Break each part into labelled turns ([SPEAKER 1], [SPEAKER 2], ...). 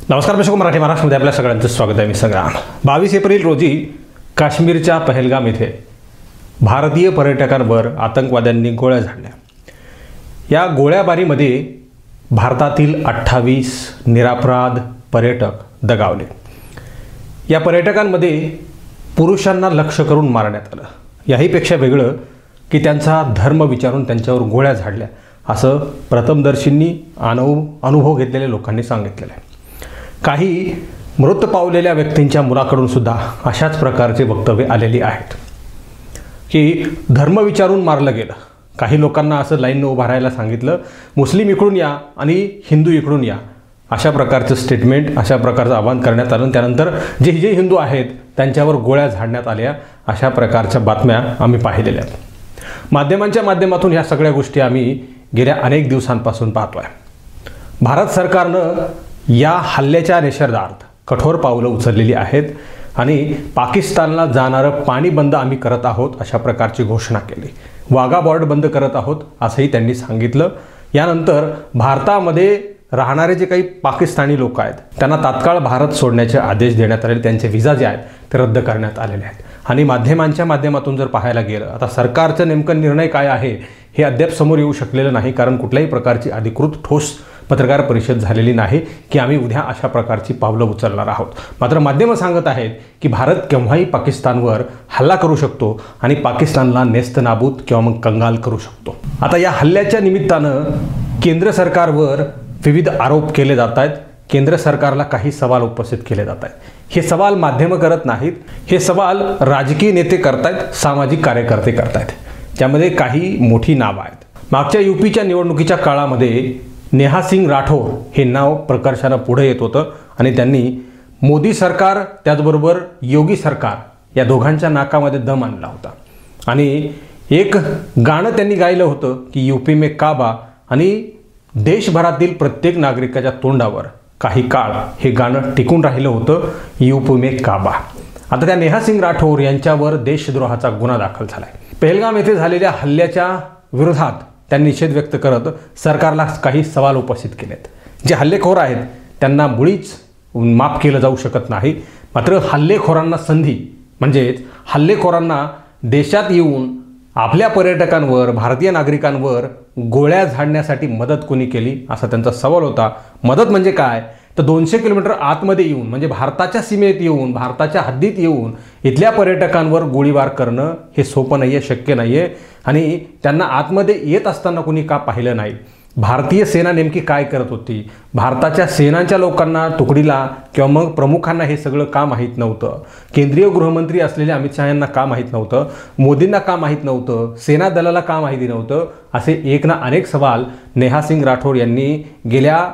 [SPEAKER 1] नमस्कार दर्शक, मराठी महाराष्ट्रामध्ये आपल्या सगळ्यांचं स्वागत आहे. मी संग्राम. 22 एप्रिल रोजी काश्मीरच्या पहलगाम येथे भारतीय पर्यटकांवर आतंकवाद्यांनी गोळ्या झाडल्या. या गोळ्याबारीमध्ये भारतातील 28 निरपराध पर्यटक दगावले. या पर्यटकांमध्ये पुरुषांना लक्ष्य करून मारण्यात आलं. याहीपेक्षा वेगळं की त्यांचा धर्म विचारून त्यांच्यावर गोळ्या झाडल्या असं प्रथमदर्शींनी अनुभव घेतलेल्या लोकांनी सांगितलेलं आहे. काही मृत पावलेल्या व्यक्तींच्या मुलाकडून सुद्धा अशाच प्रकारचे वक्तव्य आलेली आहेत की धर्म विचारून मारलं गेलं. काही लोकांना असं लाईननं उभं राहायला सांगितलं, मुस्लिम इकडून या आणि हिंदू इकडून या, अशा प्रकारचं स्टेटमेंट, अशा प्रकारचं आवाहन करण्यात आलं. त्यानंतर जे हिंदू आहेत त्यांच्यावर गोळ्या झाडण्यात आल्या. अशा प्रकारच्या बातम्या आम्ही पाहिलेल्या आहेत. माध्यमांच्या माध्यमातून ह्या सगळ्या गोष्टी आम्ही गेल्या अनेक दिवसांपासून पाहतोय. भारत सरकारनं या हल्ल्याच्या निषेधार्थ कठोर पावलं उचललेली आहेत आणि पाकिस्तानला जाणारं पाणी बंद आम्ही करत आहोत अशा प्रकारची घोषणा केली. वाघा बॉर्डर बंद करत आहोत असंही त्यांनी सांगितलं. यानंतर भारतामध्ये राहणारे जे काही पाकिस्तानी लोक आहेत त्यांना तात्काळ भारत सोडण्याचे आदेश देण्यात आलेले. त्यांचे व्हिसा जे आहेत ते रद्द करण्यात आलेले आहेत. आणि माध्यमांच्या माध्यमातून जर पाहायला गेलं, आता सरकारचा नेमका निर्णय काय आहे हे अद्याप समोर येऊ शकलेलं नाही, कारण कुठल्याही प्रकारची अधिकृत ठोस पत्रकार परिषद झालेली नाही की आम्ही उद्या अशा प्रकारची पावलं उचलणार आहोत. मात्र माध्यमं सांगत आहेत की भारत केव्हाही पाकिस्तानवर हल्ला करू शकतो आणि पाकिस्तानला नेस्तनाबूत किंवा मग कंगाल करू शकतो. आता या हल्ल्याच्या निमित्तानं केंद्र सरकारवर विविध आरोप केले जात आहेत. केंद्र सरकारला काही सवाल उपस्थित केले जात आहेत. हे सवाल माध्यमं करत नाहीत, हे सवाल राजकीय नेते करतायत, सामाजिक कार्यकर्ते करतायत, ज्यामध्ये काही मोठी नावं आहेत. मागच्या यूपीच्या निवडणुकीच्या काळामध्ये नेहा सिंग राठोड हे नाव प्रकर्षानं पुढे येत होतं आणि त्यांनी मोदी सरकार त्याचबरोबर योगी सरकार या दोघांच्या नाकामध्ये दम आणला होता. आणि एक गाणं त्यांनी गायलं होतं की यूपी में काबा, आणि देशभरातील प्रत्येक नागरिकाच्या तोंडावर काही काळ हे गाणं टिकून राहिलं होतं, यूपी में काबा. आता त्या नेहा सिंग राठोड यांच्यावर देशद्रोहाचा गुन्हा दाखल झाला आहे. पहलगाम येथे झालेल्या हल्ल्याच्या विरोधात त्यांनी निषेध व्यक्त करत सरकारला काही सवाल उपस्थित केलेत. जे हल्लेखोर आहेत त्यांना मुळीच माफ केलं जाऊ शकत नाही. मात्र हल्लेखोरांना संधी, म्हणजेच हल्लेखोरांना देशात येऊन आपल्या पर्यटकांवर, भारतीय नागरिकांवर गोळ्या झाडण्यासाठी मदत कोणी केली असा त्यांचा सवाल होता. मदत म्हणजे काय, तर 200 किलोमीटर आतमध्ये येऊन, म्हणजे भारताच्या सीमेत येऊन, भारताच्या हद्दीत येऊन इथल्या पर्यटकांवर गोळीबार करणं हे सोपं नाही आहे, शक्य नाही आहे. आणि त्यांना आतमध्ये येत असताना कोणी का पाहिलं नाही, भारतीय सेना नेमकी काय करत होती, भारताच्या सेनांच्या लोकांना, तुकडीला किंवा मग प्रमुखांना हे सगळं का माहीत नव्हतं, केंद्रीय गृहमंत्री असलेल्या अमित शहा यांना का माहीत नव्हतं, मोदींना का माहीत नव्हतं, सेना दलाला का माहिती नव्हतं, असे एक ना अनेक सवाल नेहा सिंग राठोड यांनी गेल्या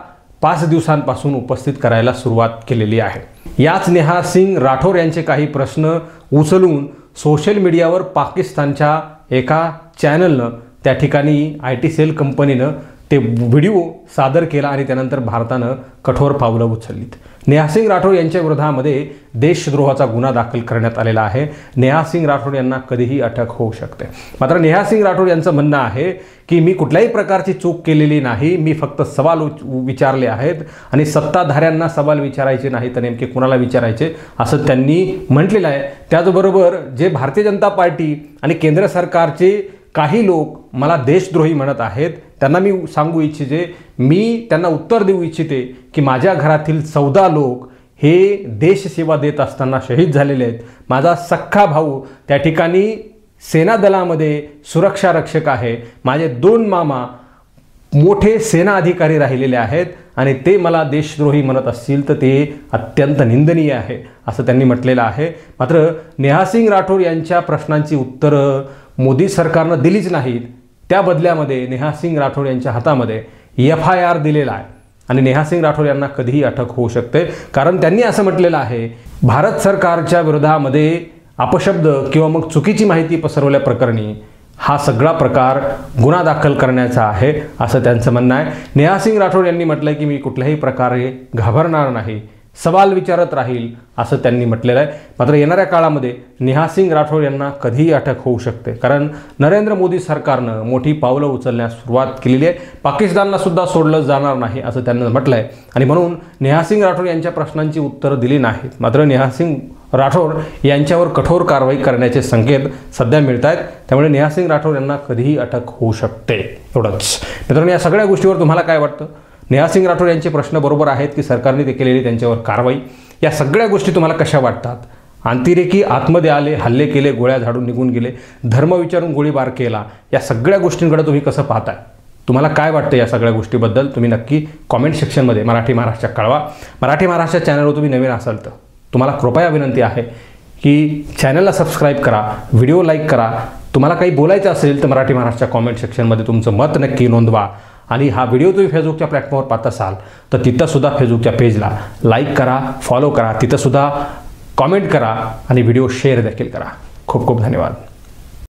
[SPEAKER 1] 5 दिवसांपासून उपस्थित करायला सुरुवात केलेली आहे. याच नेहा सिंग राठोड यांचे काही प्रश्न उचलून सोशल मीडियावर पाकिस्तानच्या एका चॅनलनं, त्या ठिकाणी IT सेल कंपनीनं ते व्हिडिओ सादर केला आणि त्यानंतर भारतानं कठोर पावलं उचललीत. नेहा सिंग राठोड यांच्या विरोधामध्ये देशद्रोहाचा गुन्हा दाखल करण्यात आलेला आहे. नेहा सिंग राठोड यांना कधीही अटक होऊ शकते. मात्र नेहा सिंग राठोड यांचं म्हणणं आहे की मी कुठल्याही प्रकारची चूक केलेली नाही, मी फक्त सवाल विचारले आहेत आणि सत्ताधाऱ्यांना सवाल विचारायचे नाही तर नेमके कुणाला विचारायचे असं त्यांनी म्हटलेलं आहे. त्याचबरोबर जे भारतीय जनता पार्टी आणि केंद्र सरकारचे काही लोक मला देशद्रोही म्हणत आहेत त्यांना मी सांगू इच्छिते, मी त्यांना उत्तर देऊ इच्छिते की माझ्या घरातील 14 लोक हे देशसेवा देत असताना शहीद झालेले आहेत. माझा सख्खा भाऊ त्या ठिकाणी सेना दलामध्ये सुरक्षा रक्षक आहे. माझे 2 मामा मोठे सेना अधिकारी राहिलेले आहेत आणि ते मला देशद्रोही म्हणत असतील तर ते अत्यंत निंदनीय आहे असं त्यांनी म्हटलेलं आहे. मात्र नेहा सिंग राठोड यांच्या प्रश्नांची उत्तरं मोदी सरकारनं दिलीच नाहीत. त्या बदल्यामध्ये नेहा सिंग राठोड यांच्या हातामध्ये FIR दिलेला आहे आणि नेहा सिंग राठोड यांना कधीही अटक होऊ शकते. कारण त्यांनी असं म्हटलेलं आहे, भारत सरकारच्या विरोधामध्ये अपशब्द किंवा मग चुकीची माहिती पसरवल्याप्रकरणी हा सगळा प्रकार गुन्हा दाखल करण्याचा आहे असं त्यांचं म्हणणं आहे. नेहा सिंग राठोड यांनी म्हटलं की मी कुठल्याही प्रकारे घाबरणार नाही, सवाल विचारत राहील असं त्यांनी म्हटलेलं आहे. मात्र येणाऱ्या काळामध्ये नेहा सिंग राठोड यांना कधीही अटक होऊ शकते, कारण नरेंद्र मोदी सरकारनं मोठी पावलं उचलण्यास सुरुवात केलेली आहे. पाकिस्तानला सुद्धा सोडलं जाणार नाही असं त्यांनी म्हटलं आहे आणि म्हणून नेहा सिंग राठोड यांच्या प्रश्नांची उत्तरं दिली नाहीत. मात्र नेहा सिंग राठोड यांच्यावर कठोर कारवाई करण्याचे संकेत सध्या मिळत आहेत. त्यामुळे नेहा सिंग राठोड यांना कधीही अटक होऊ शकते. एवढंच मित्रांनो, या सगळ्या गोष्टीवर तुम्हाला काय वाटतं? नेहा सिंग राठोड यांचे प्रश्न बरोबर आहेत की सरकारने ते केलेली त्यांच्यावर कारवाई, या सगळ्या गोष्टी तुम्हाला कशा वाटतात? अतिरेकी आतमध्ये आले, हल्ले केले, गोळ्या झाडून निघून गेले, धर्म विचारून गोळीबार केला, या सगळ्या गोष्टींकडे तुम्ही कसं पाहताय? तुम्हाला काय वाटतं या सगळ्या गोष्टीबद्दल? तुम्ही नक्की कॉमेंट सेक्शनमध्ये मराठी महाराष्ट्र कळवा. मराठी महाराष्ट्र चॅनलवर तुम्ही नवीन असाल तर तुम्हाला कृपया विनंती आहे की चॅनलला सबस्क्राईब करा, व्हिडिओ लाईक करा. तुम्हाला काही बोलायचं असेल तर मराठी महाराष्ट्र कॉमेंट सेक्शनमध्ये तुमचं मत नक्की नोंदवा. आणि हा व्हिडिओ तुम्ही फेसबुकच्या प्लॅटफॉर्मवर पाहत असाल तर तिथंसुद्धा फेसबुकच्या पेजला लाईक करा, फॉलो करा, तिथंसुद्धा कॉमेंट करा आणि व्हिडिओ शेअर देखील करा. खूप खूप धन्यवाद.